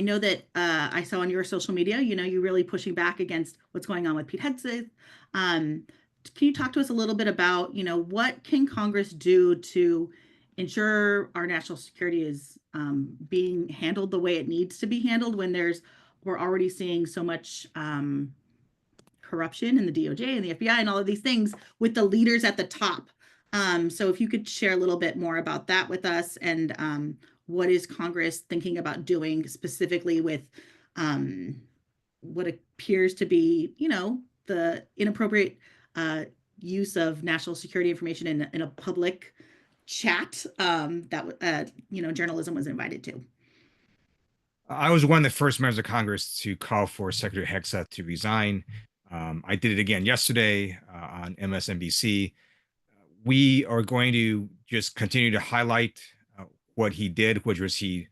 know that I saw on your social media, you're really pushing back against what's going on with Pete Hegseth. Can you talk to us a little bit about, what can Congress do to ensure our national security is being handled the way it needs to be handled when we're already seeing so much corruption in the DOJ and the FBI and all of these things with the leaders at the top. So if you could share a little bit more about that with us, and what is Congress thinking about doing specifically with what appears to be, the inappropriate use of national security information in a public chat that journalism was invited to. I was one of the first members of Congress to call for Secretary Hegseth to resign. I did it again yesterday on MSNBC. We are going to just continue to highlight what he did, which was he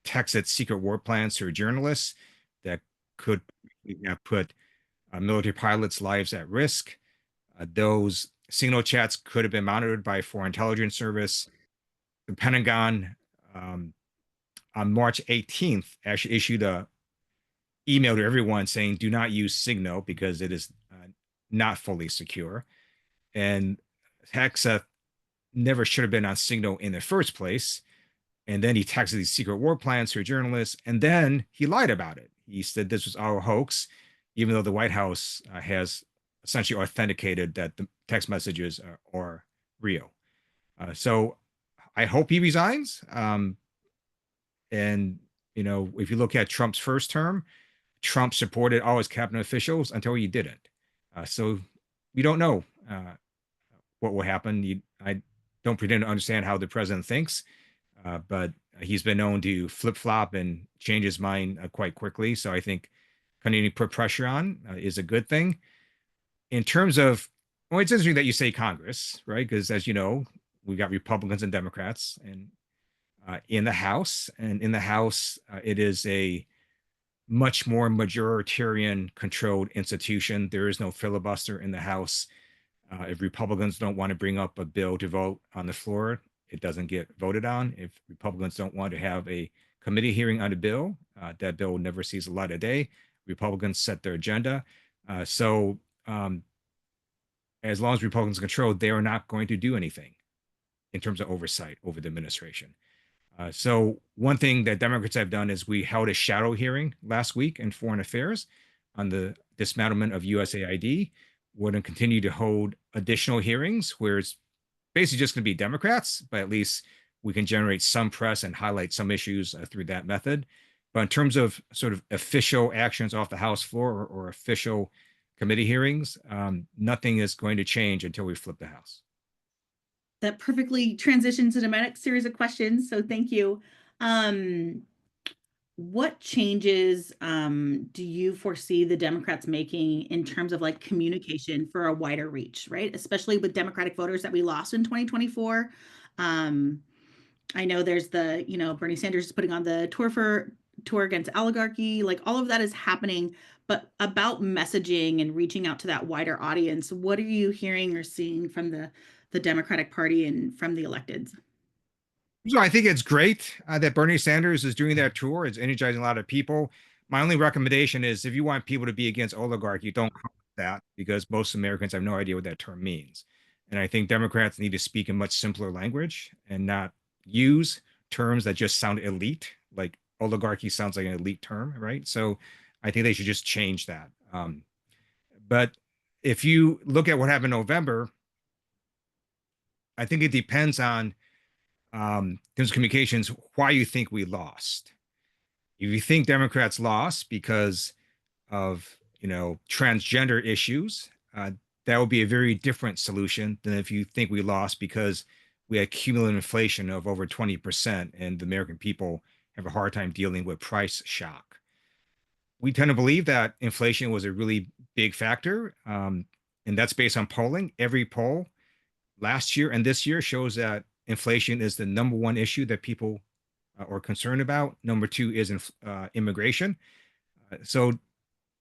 texted secret war plans to journalists that could put military pilots' lives at risk. Those signal chats could have been monitored by a foreign intelligence service. The Pentagon, on March 18th, actually issued a email to everyone saying, do not use Signal because it is not fully secure. And Hegseth never should have been on Signal in the first place. And then he texted these secret war plans to a journalist, and then he lied about it. He said this was our hoax, even though the White House has essentially authenticated that the text messages are real. So I hope he resigns. And, if you look at Trump's first term, Trump supported all his cabinet officials until he didn't. So we don't know what will happen. I don't pretend to understand how the president thinks, but he's been known to flip-flop and change his mind quite quickly. So I think continuing to put pressure on is a good thing. In terms of, well, it's interesting that you say Congress, right? Because as you know, we've got Republicans and Democrats, and in the House, it is a much more majoritarian controlled institution. There is no filibuster in the House. If Republicans don't want to bring up a bill to vote on the floor, it doesn't get voted on. If Republicans don't want to have a committee hearing on a bill, that bill never sees the light of day. Republicans set their agenda. So as long as Republicans control, they are not going to do anything in terms of oversight over the administration. So one thing that Democrats have done is we held a shadow hearing last week in Foreign Affairs on the dismantlement of USAID. We're going to continue to hold additional hearings where it's basically just going to be Democrats, but at least we can generate some press and highlight some issues through that method. But in terms of sort of official actions off the House floor or official committee hearings, nothing is going to change until we flip the House. That perfectly transitions to the next series of questions. So thank you. What changes do you foresee the Democrats making in terms of like communication for a wider reach, right? Especially with Democratic voters that we lost in 2024. I know there's Bernie Sanders is putting on the tour against oligarchy, like all of that is happening, but about messaging and reaching out to that wider audience, what are you hearing or seeing from the Democratic Party and from the electeds? So I think it's great that Bernie Sanders is doing that tour. It's energizing a lot of people. My only recommendation is if you want people to be against oligarchy, don't call it that, because most Americans have no idea what that term means. And I think Democrats need to speak in much simpler language and not use terms that just sound elite, like oligarchy sounds like an elite term, right? So I think they should just change that. But if you look at what happened in November, I think it depends on Tim's communications, why you think we lost. If you think Democrats lost because of, transgender issues, that would be a very different solution than if you think we lost because we had cumulative inflation of over 20% and the American people have a hard time dealing with price shock. We tend to believe that inflation was a really big factor, and that's based on polling. Every poll last year and this year shows that inflation is the number one issue that people are concerned about. Number two is immigration. So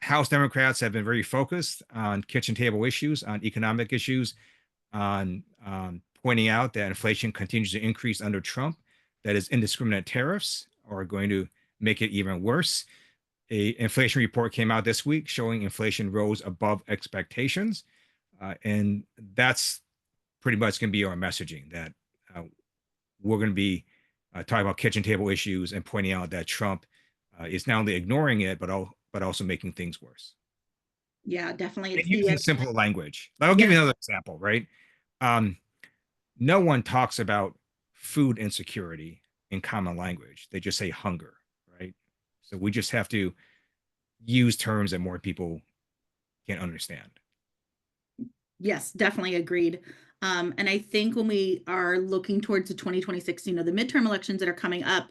House Democrats have been very focused on kitchen table issues, on economic issues, on pointing out that inflation continues to increase under Trump, that is indiscriminate tariffs are going to make it even worse. A inflation report came out this week showing inflation rose above expectations. And that's pretty much going to be our messaging, that we're going to be talking about kitchen table issues and pointing out that Trump is not only ignoring it, but also making things worse. Yeah, definitely. And It's using the simple language. I'll give you yes. another example, right? No one talks about food insecurity in common language. They just say hunger, right? So we just have to use terms that more people can understand. Yes, definitely agreed. And I think when we are looking towards the 2026, the midterm elections that are coming up,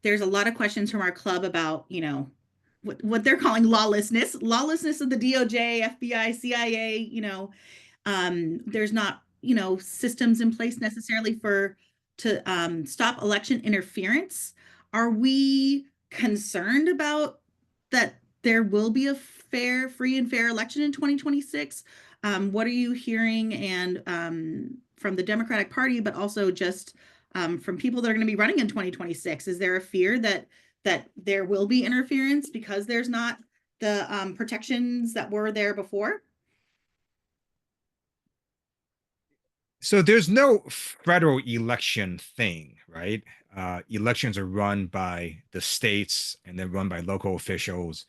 there's a lot of questions from our club about, what they're calling lawlessness of the DOJ, FBI, CIA, there's not, systems in place necessarily to stop election interference. Are we concerned about that there will be a free and fair election in 2026? What are you hearing and from the Democratic Party, but also just from people that are going to be running in 2026? Is there a fear that there will be interference because there's not the protections that were there before? So there's no federal election thing, right? Elections are run by the states and then run by local officials,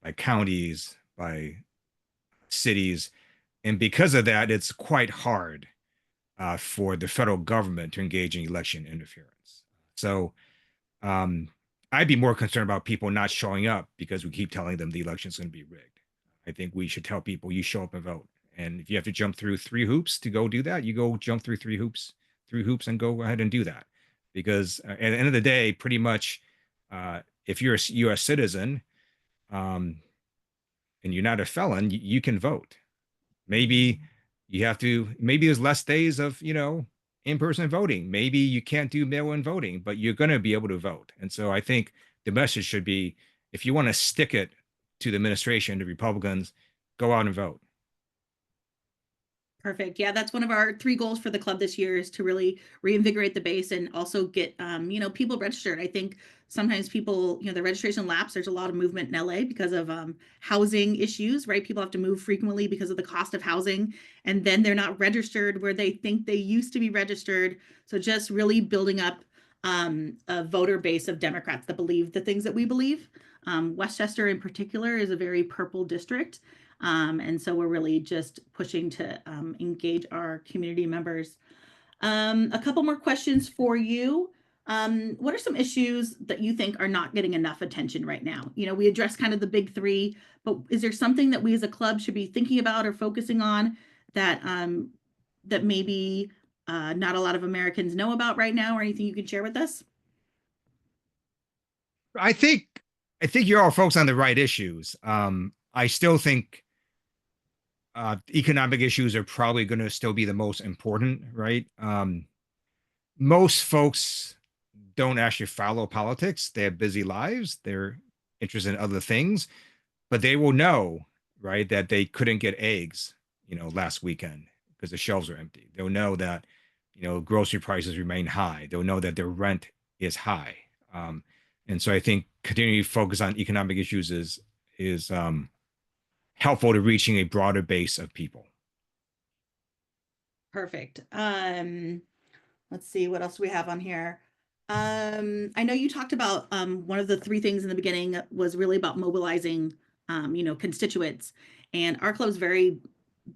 by counties, by cities. And because of that, it's quite hard for the federal government to engage in election interference. So um, I'd be more concerned about people not showing up because we keep telling them the election's going to be rigged. I think we should tell people you show up and vote. And if you have to jump through 3 hoops to go do that, you go jump through 3 hoops and go ahead and do that. Because at the end of the day, pretty much, if you're a U.S. citizen and you're not a felon, you can vote. Maybe maybe there's less days of, in-person voting. Maybe you can't do mail-in voting, but you're going to be able to vote. And so I think the message should be, if you want to stick it to the administration, to Republicans, go out and vote. Perfect. Yeah, that's one of our 3 goals for the club this year, is to really reinvigorate the base and also get people registered. I think sometimes people, the registration lapse. There's a lot of movement in LA because of housing issues, right? People have to move frequently because of the cost of housing, and then they're not registered where they think they used to be registered. So just really building up a voter base of Democrats that believe the things that we believe. Westchester in particular is a very purple district. And so we're really just pushing to engage our community members. A couple more questions for you. What are some issues that you think are not getting enough attention right now? We address kind of the big 3, but is there something that we as a club should be thinking about or focusing on that that maybe not a lot of Americans know about right now, or anything you can share with us? I think you're all folks on the right issues. I still think economic issues are probably going to still be the most important, right? Most folks don't actually follow politics. They have busy lives. They're interested in other things, but they will know, right, that they couldn't get eggs, last weekend because the shelves are empty. They'll know that, grocery prices remain high. They'll know that their rent is high. And so I think continuing to focus on economic issues is helpful to reaching a broader base of people. Perfect. Let's see what else we have on here. I know you talked about one of the 3 things in the beginning was really about mobilizing constituents, and our club's very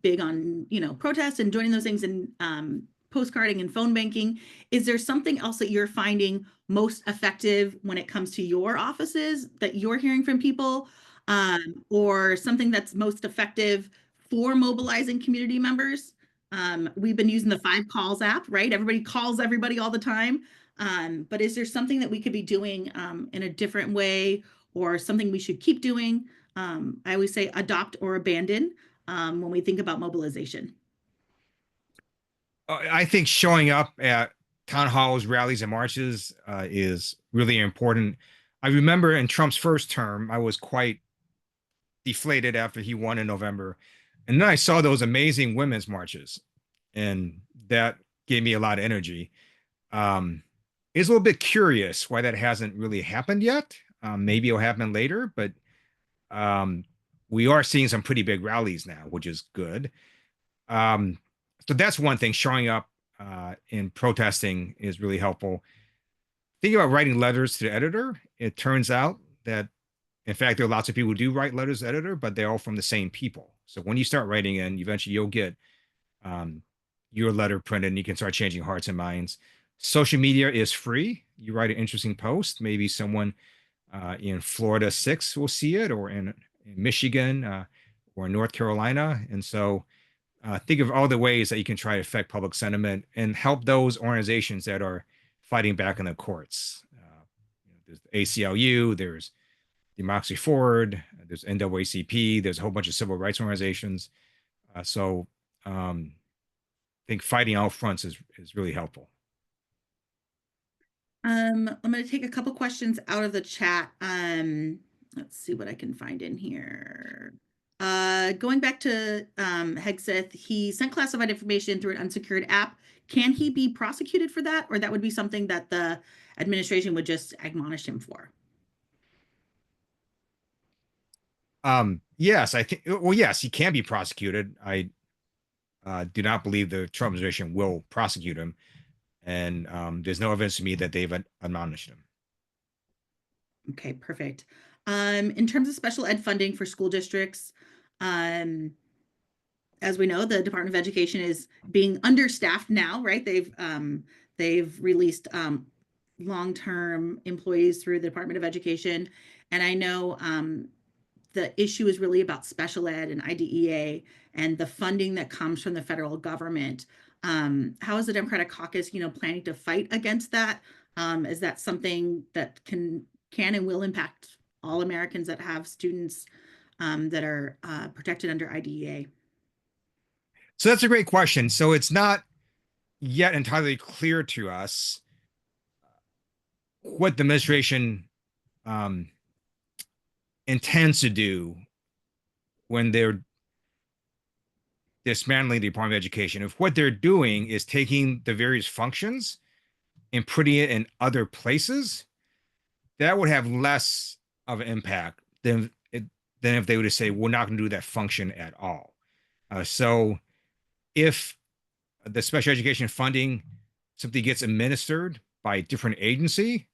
big on, protests and joining those things and postcarding and phone banking. Is there something else that you're finding most effective when it comes to your offices that you're hearing from people, or something that's most effective for mobilizing community members? We've been using the 5 calls app, right? Everybody calls everybody all the time. But is there something that we could be doing in a different way, or something we should keep doing? I always say adopt or abandon when we think about mobilization. I think showing up at town halls, rallies, and marches is really important. I remember in Trump's first term, I was quite deflated after he won in November. And then I saw those amazing women's marches, and that gave me a lot of energy. It's a little bit curious why that hasn't really happened yet. Maybe it'll happen later, but we are seeing some pretty big rallies now, which is good. So that's one thing. Showing up and protesting is really helpful. Thinking about writing letters to the editor, it turns out that, in fact, there are lots of people who do write letters to the editor, but they're all from the same people. So when you start writing in, eventually you'll get your letter printed and you can start changing hearts and minds. Social media is free. You write an interesting post, maybe someone in Florida 6 will see it, or in Michigan or North Carolina. And so think of all the ways that you can try to affect public sentiment and help those organizations that are fighting back in the courts. There's the ACLU, there's Democracy Forward, there's NAACP, there's a whole bunch of civil rights organizations. So I think fighting all fronts is really helpful. I'm going to take a couple questions out of the chat. Let's see what I can find in here. Going back to Hegseth, he sent classified information through an unsecured app. Can he be prosecuted for that, or that would be something that the administration would just admonish him for? Yes, I think. Well, yes, he can be prosecuted. I do not believe the Trump administration will prosecute him, and there's no evidence to me that they've admonished him. Okay, perfect. In terms of special ed funding for school districts, as we know, the Department of Education is being understaffed now, right? They've released long-term employees through the Department of Education, and I know the issue is really about special ed and IDEA and the funding that comes from the federal government. How is the Democratic Caucus, planning to fight against that? Is that something that can and will impact all Americans that have students that are protected under IDEA? So that's a great question. So it's not yet entirely clear to us what the administration intends to do when they're dismantling the Department of Education. If what they're doing is taking the various functions and putting it in other places, that would have less of an impact than if they were to say, we're not going to do that function at all. So if the special education funding simply gets administered by a different agency,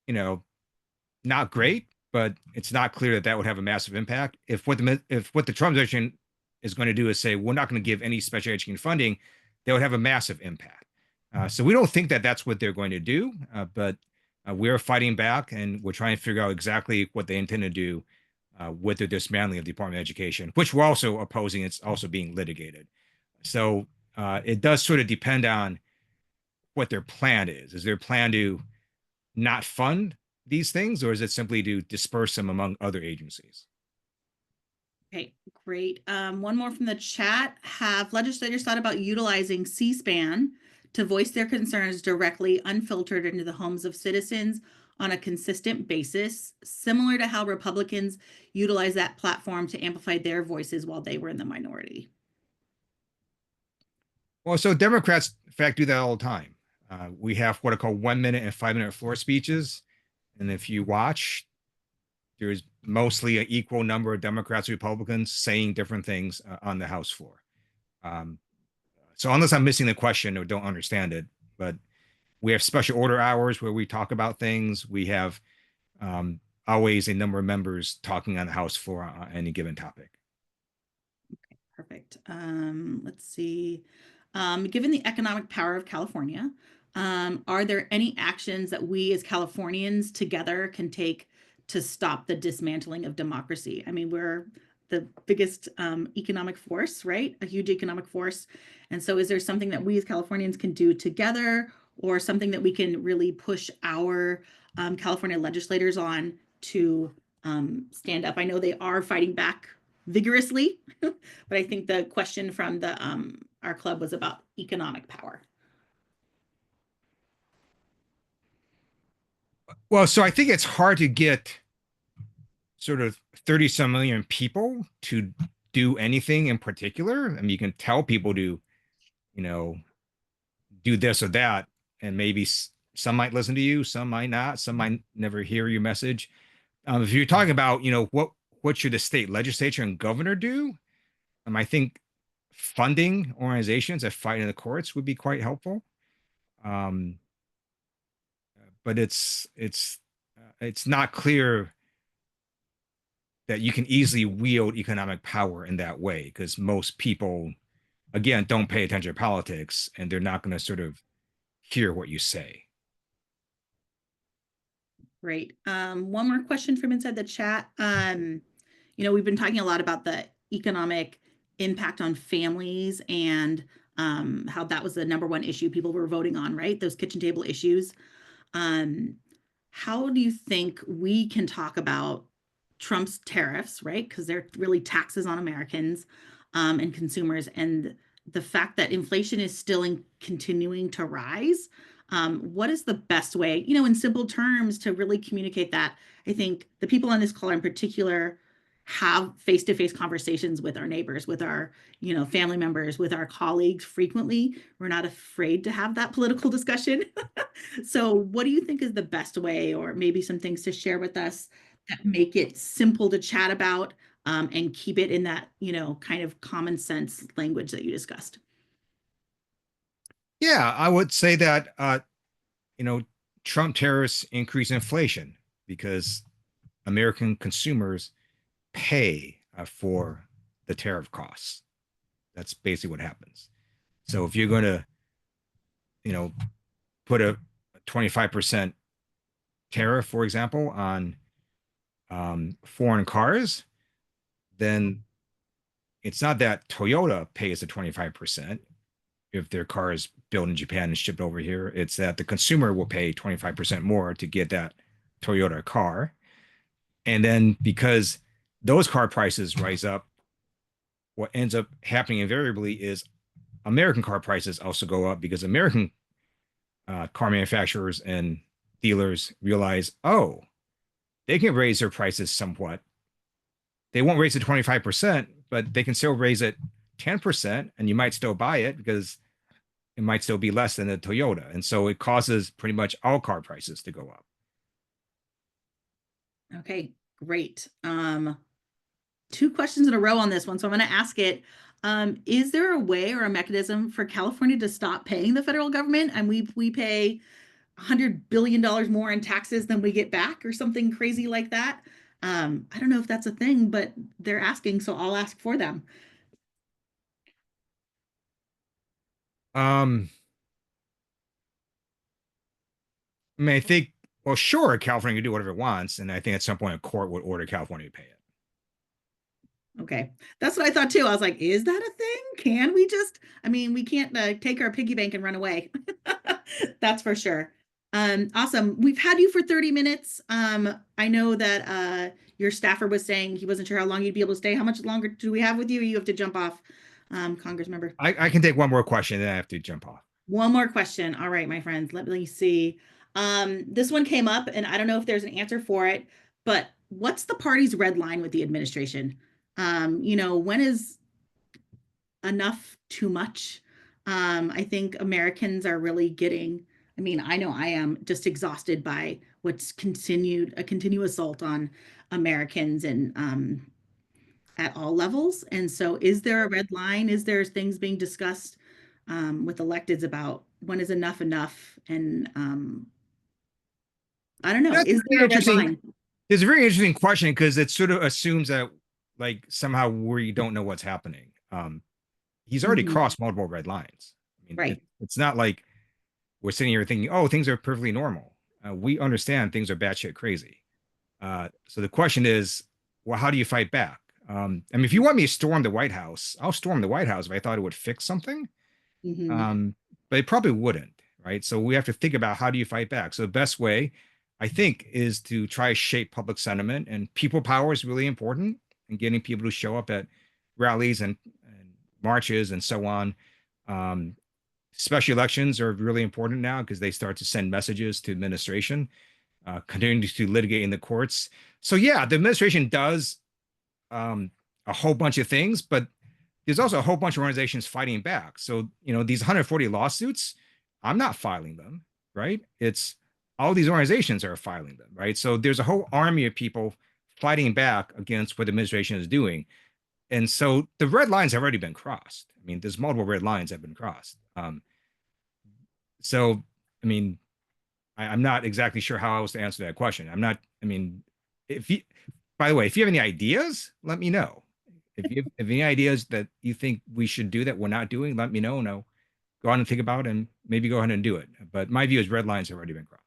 not great, but it's not clear that that would have a massive impact. If what the Trump administration is going to do is say, we're not going to give any special education funding, that would have a massive impact. So we don't think that that's what they're going to do, but we're fighting back, and we're trying to figure out exactly what they intend to do with the dismantling of the Department of Education, which we're also opposing. It's also being litigated. So it does sort of depend on what their plan is. Is their plan to not fund these things, or is it simply to disperse them among other agencies? Okay, great. One more from the chat. Have legislators thought about utilizing C-SPAN to voice their concerns directly, unfiltered, into the homes of citizens on a consistent basis, similar to how Republicans utilize that platform to amplify their voices while they were in the minority? Well, so Democrats, in fact, do that all the time. We have what are called 1 minute and 5 minute floor speeches. And if you watch, there's mostly an equal number of Democrats and Republicans saying different things on the House floor. So unless I'm missing the question or don't understand it, but we have special order hours where we talk about things. We have always a number of members talking on the House floor on any given topic. Okay, Perfect. Let's see. Given the economic power of California, are there any actions that we as Californians together can take to stop the dismantling of democracy? I mean, we're the biggest economic force, right? A huge economic force. And so is there something that we as Californians can do together, or something that we can really push our California legislators on to stand up? I know they are fighting back vigorously, but I think the question from the our club was about economic power. Well, so I think it's hard to get sort of 30 some million people to do anything in particular. I mean, you can tell people to, you know, do this or that, and maybe some might listen to you, some might not, some might never hear your message. If you're talking about, you know, what should the state legislature and governor do? I think funding organizations that fight in the courts would be quite helpful. But it's not clear that you can easily wield economic power in that way, because most people, again, don't pay attention to politics, and they're not going to sort of hear what you say. Great. One more question from inside the chat. You know, we've been talking a lot about the economic impact on families, and how that was the #1 issue people were voting on, right? Those kitchen table issues. How do you think we can talk about Trump's tariffs, right? Because they're really taxes on Americans and consumers, and the fact that inflation is still continuing to rise. What is the best way, you know, in simple terms, to really communicate that? I think the people on this call in particular have face-to-face conversations with our neighbors, with our, you know, family members, with our colleagues frequently. We're not afraid to have that political discussion. So what do you think is the best way, or maybe some things to share with us that make it simple to chat about, and keep it in that, you know, kind of common sense language that you discussed? Yeah, I would say that you know, Trump tariffs increase inflation because American consumers pay for the tariff costs. That's basically what happens. So if you're going to, you know, put a 25% tariff, for example, on foreign cars, then it's not that Toyota pays the 25% if their car is built in Japan and shipped over here. It's that the consumer will pay 25% more to get that Toyota car. And then because those car prices rise up, what ends up happening invariably is American car prices also go up, because American car manufacturers and dealers realize, oh, they can raise their prices somewhat. They won't raise it 25%, but they can still raise it 10%, and you might still buy it because it might still be less than a Toyota. And so it causes pretty much all car prices to go up. Okay, great. 2 questions in a row on this one, so I'm going to ask it. Is there a way or a mechanism for California to stop paying the federal government, and we pay $100 billion more in taxes than we get back, or something crazy like that? I don't know if that's a thing, but they're asking, so I'll ask for them. I mean, I think, well, sure, California can do whatever it wants, and I think at some point a court would order California to pay it. Okay, that's what I thought too. I was like, is that a thing? Can we just, I mean, we can't take our piggy bank and run away. That's for sure. Awesome. We've had you for 30 minutes. I know that your staffer was saying he wasn't sure how long you'd be able to stay. How much longer do we have with you? Or you have to jump off, Congress member? I can take one more question, then I have to jump off. One more question. All right, my friends, let me see. This one came up, and I don't know if there's an answer for it, but what's the party's red line with the administration? You know, when is enough too much? I think Americans are really getting, I mean, I know I am just exhausted by what's a continuous assault on Americans, and at all levels. And so is there a red line? Is there things being discussed with electeds about when is enough enough? And I don't know, That's is there a red interesting. line? It's a very interesting question, because it sort of assumes that like somehow we don't know what's happening. he's already Mhm. crossed multiple red lines. I mean, Right. it's not like we're sitting here thinking, oh, things are perfectly normal. We understand things are batshit crazy. So the question is, well, how do you fight back? I mean, if you want me to storm the White House, I'll storm the White House if I thought it would fix something. Mhm. But it probably wouldn't, right? So we have to think about how do you fight back. So the best way, I think, is to try to shape public sentiment, and people power is really important, and getting people to show up at rallies and marches and so on. Um, Special elections are really important now because they start to send messages to administration, continuing to litigate in the courts. So yeah, the administration does a whole bunch of things, but there's also a whole bunch of organizations fighting back. So, these 140 lawsuits, I'm not filing them, right? It's all these organizations are filing them, right? So there's a whole army of people fighting back against what the administration is doing. And so the red lines have already been crossed. I mean, there's multiple red lines have been crossed. So, I mean, I'm not exactly sure how else to answer that question. I'm not, I mean, if you, by the way, if you have any ideas, let me know. If you have any ideas that you think we should do that we're not doing, let me know and I'll go on and think about it and maybe go ahead and do it. But my view is red lines have already been crossed.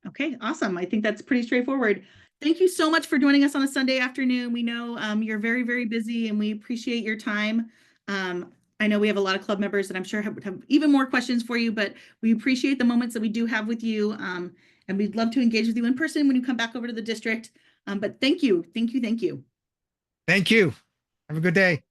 Okay, awesome. I think that's pretty straightforward. Thank you so much for joining us on a Sunday afternoon. We know you're very, very busy and we appreciate your time. I know we have a lot of club members that I'm sure have even more questions for you, but we appreciate the moments that we do have with you. And we'd love to engage with you in person when you come back over to the district. But thank you, thank you, thank you. Thank you. Have a good day.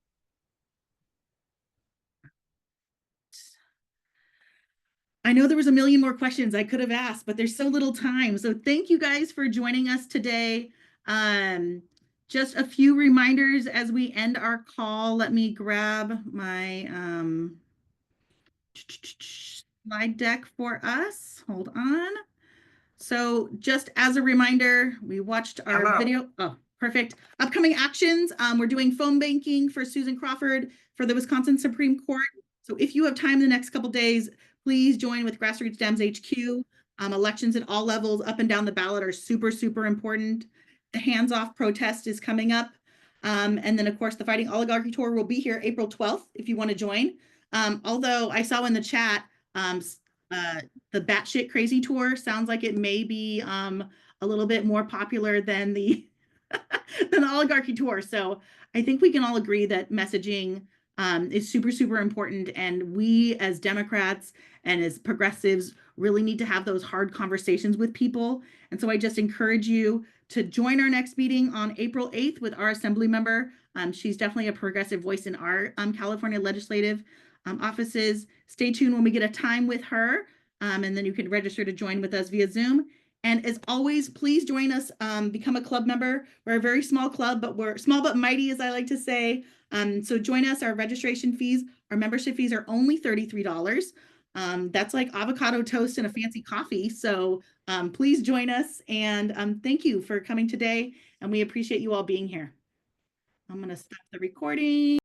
I know there was a million more questions I could have asked, but there's so little time. So thank you guys for joining us today. Just a few reminders as we end our call. Let me grab my slide deck for us. Hold on. So just as a reminder, we watched our Hello. video. Oh, perfect. Upcoming actions. We're doing phone banking for Susan Crawford for the Wisconsin Supreme Court. So if you have time the next couple days, please join with Grassroots Dems HQ. Elections at all levels up and down the ballot are super, super important. The hands-off protest is coming up. And then of course the Fighting Oligarchy Tour will be here April 12th if you want to join. Although I saw in the chat, the Batshit Crazy Tour sounds like it may be a little bit more popular than the than the Oligarchy Tour. So I think we can all agree that messaging is super, super important. And we as Democrats and as progressives really need to have those hard conversations with people. And so I just encourage you to join our next meeting on April 8th with our Assembly member. She's definitely a progressive voice in our California legislative offices. Stay tuned when we get a time with her, and then you can register to join with us via Zoom. And as always, please join us, become a club member. We're a very small club, but we're small but mighty, as I like to say. So join us. Our registration fees, our membership fees are only $33. That's like avocado toast and a fancy coffee. So please join us. And thank you for coming today. And we appreciate you all being here. I'm going to stop the recording.